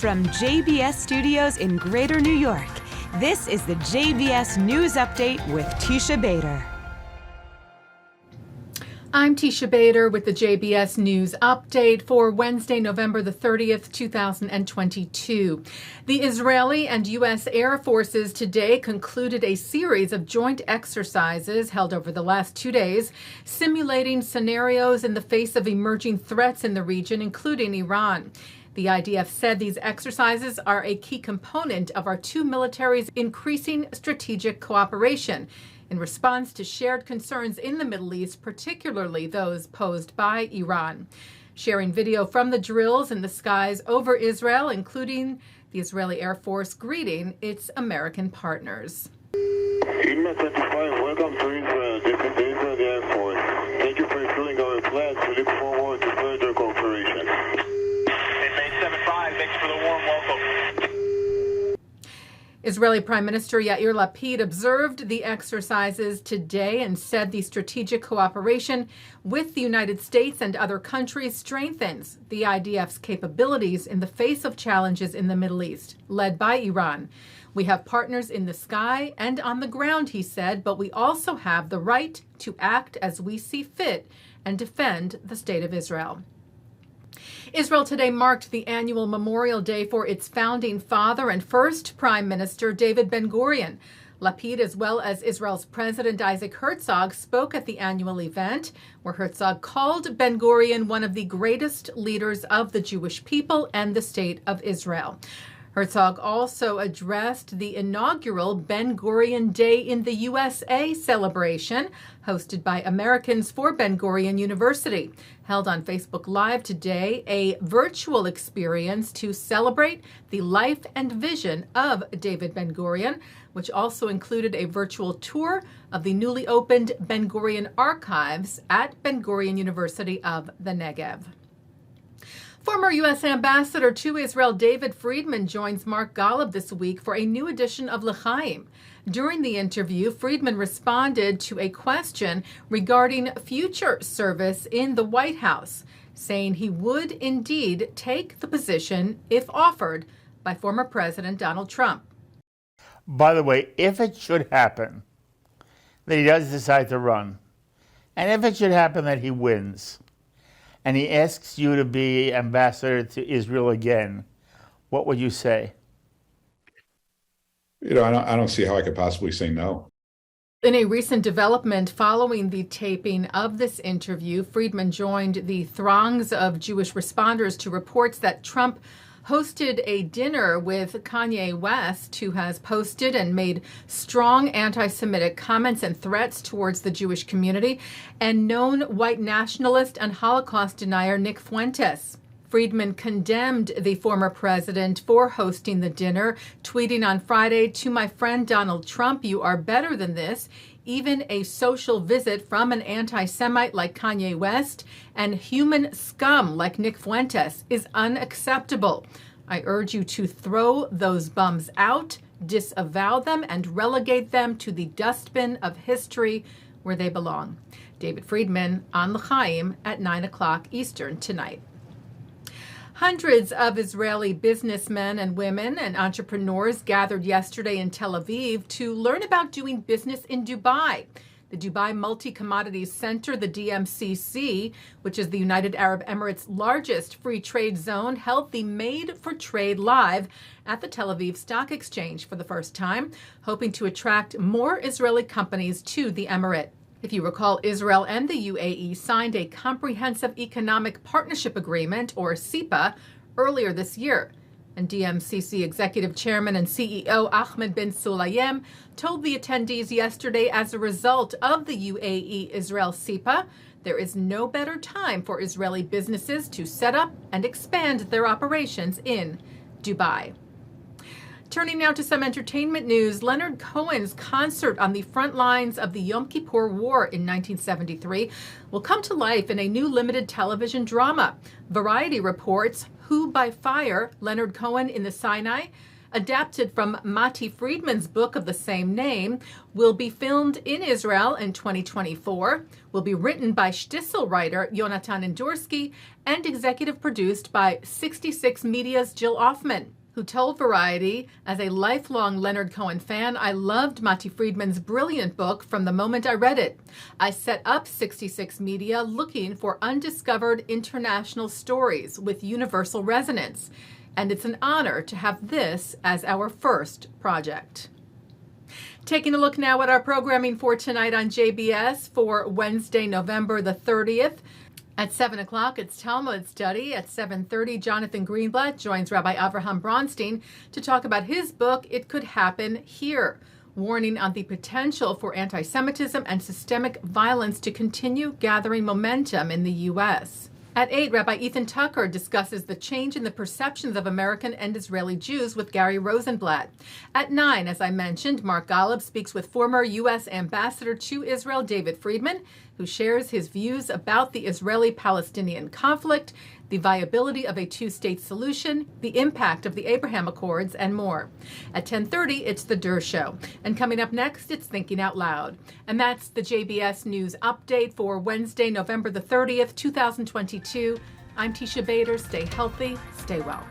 From JBS Studios in Greater New York, this is the JBS News Update with Teisha Bader. I'm Teisha Bader with the JBS News Update for Wednesday, November the 30th, 2022. The Israeli and U.S. Air Forces today concluded a series of joint exercises held over the last 2 days, simulating scenarios in the face of emerging threats in the region, including Iran. The IDF said these exercises are a key component of our two militaries' increasing strategic cooperation in response to shared concerns in the Middle East, particularly those posed by Iran. Sharing video from the drills in the skies over Israel, including the Israeli Air Force greeting its American partners. Emirati 25, welcome to Israel. This is the Israeli Air Force. Thank you for filling our plans. We look forward to further cooperation. Inmate 75, thanks for the warm welcome. Israeli Prime Minister Yair Lapid observed the exercises today and said the strategic cooperation with the United States and other countries strengthens the IDF's capabilities in the face of challenges in the Middle East, led by Iran. We have partners in the sky and on the ground, he said, but we also have the right to act as we see fit and defend the state of Israel. Israel today marked the annual Memorial Day for its founding father and first Prime Minister, David Ben-Gurion. Lapid, as well as Israel's President Isaac Herzog, spoke at the annual event, where Herzog called Ben-Gurion one of the greatest leaders of the Jewish people and the state of Israel. Herzog also addressed the inaugural Ben-Gurion Day in the USA celebration, hosted by Americans for Ben-Gurion University. Held on Facebook Live today, a virtual experience to celebrate the life and vision of David Ben-Gurion, which also included a virtual tour of the newly opened Ben-Gurion Archives at Ben-Gurion University of the Negev. Former U.S. Ambassador to Israel David Friedman joins Mark Golub this week for a new edition of L'Chaim. During the interview, Friedman responded to a question regarding future service in the White House, saying he would indeed take the position if offered by former President Donald Trump. By the way, if it should happen that he does decide to run, and if it should happen that he wins, and he asks you to be ambassador to Israel again, what would you say? You know, I don't see how I could possibly say no. In a recent development following the taping of this interview, Friedman joined the throngs of Jewish responders to reports that Trump hosted a dinner with Kanye West, who has posted and made strong anti-Semitic comments and threats towards the Jewish community, and known white nationalist and Holocaust denier Nick Fuentes. Friedman condemned the former president for hosting the dinner, tweeting on Friday, "To my friend Donald Trump, you are better than this. Even a social visit from an anti-Semite like Kanye West and human scum like Nick Fuentes is unacceptable. I urge you to throw those bums out, disavow them, and relegate them to the dustbin of history where they belong." David Friedman on L'Chaim at 9 o'clock Eastern tonight. Hundreds of Israeli businessmen and women and entrepreneurs gathered yesterday in Tel Aviv to learn about doing business in Dubai. The Dubai Multi-Commodities Center, the DMCC, which is the United Arab Emirates' largest free trade zone, held the Made for Trade Live at the Tel Aviv Stock Exchange for the first time, hoping to attract more Israeli companies to the emirate. If you recall, Israel and the UAE signed a Comprehensive Economic Partnership Agreement, or CEPA, earlier this year. And DMCC Executive Chairman and CEO Ahmed bin Sulayem told the attendees yesterday, as a result of the UAE-Israel CEPA, there is no better time for Israeli businesses to set up and expand their operations in Dubai. Turning now to some entertainment news, Leonard Cohen's concert on the front lines of the Yom Kippur War in 1973 will come to life in a new limited television drama. Variety reports Who by Fire, Leonard Cohen in the Sinai, adapted from Mati Friedman's book of the same name, will be filmed in Israel in 2024, will be written by Shtisel writer Jonathan Greenblatt, and executive produced by 66 Media's Jill Offman, who told Variety, as a lifelong Leonard Cohen fan, I loved Mati Friedman's brilliant book from the moment I read it. I set up 66 Media looking for undiscovered international stories with universal resonance, and it's an honor to have this as our first project. Taking a look now at our programming for tonight on JBS for Wednesday, November the 30th. At 7 o'clock, it's Talmud Study. At 7:30, Jonathan Greenblatt joins Rabbi Avraham Bronstein to talk about his book, It Could Happen Here, warning on the potential for antisemitism and systemic violence to continue gathering momentum in the U.S. At 8, Rabbi Ethan Tucker discusses the change in the perceptions of American and Israeli Jews with Gary Rosenblatt. At 9, as I mentioned, Mark Golub speaks with former U.S. Ambassador to Israel David Friedman, who shares his views about the Israeli-Palestinian conflict, the viability of a two-state solution, the impact of the Abraham Accords, and more. At 10:30, it's The Dur Show. And coming up next, it's Thinking Out Loud. And that's the JBS News Update for Wednesday, November the 30th, 2022. I'm Teisha Bader. Stay healthy, stay well.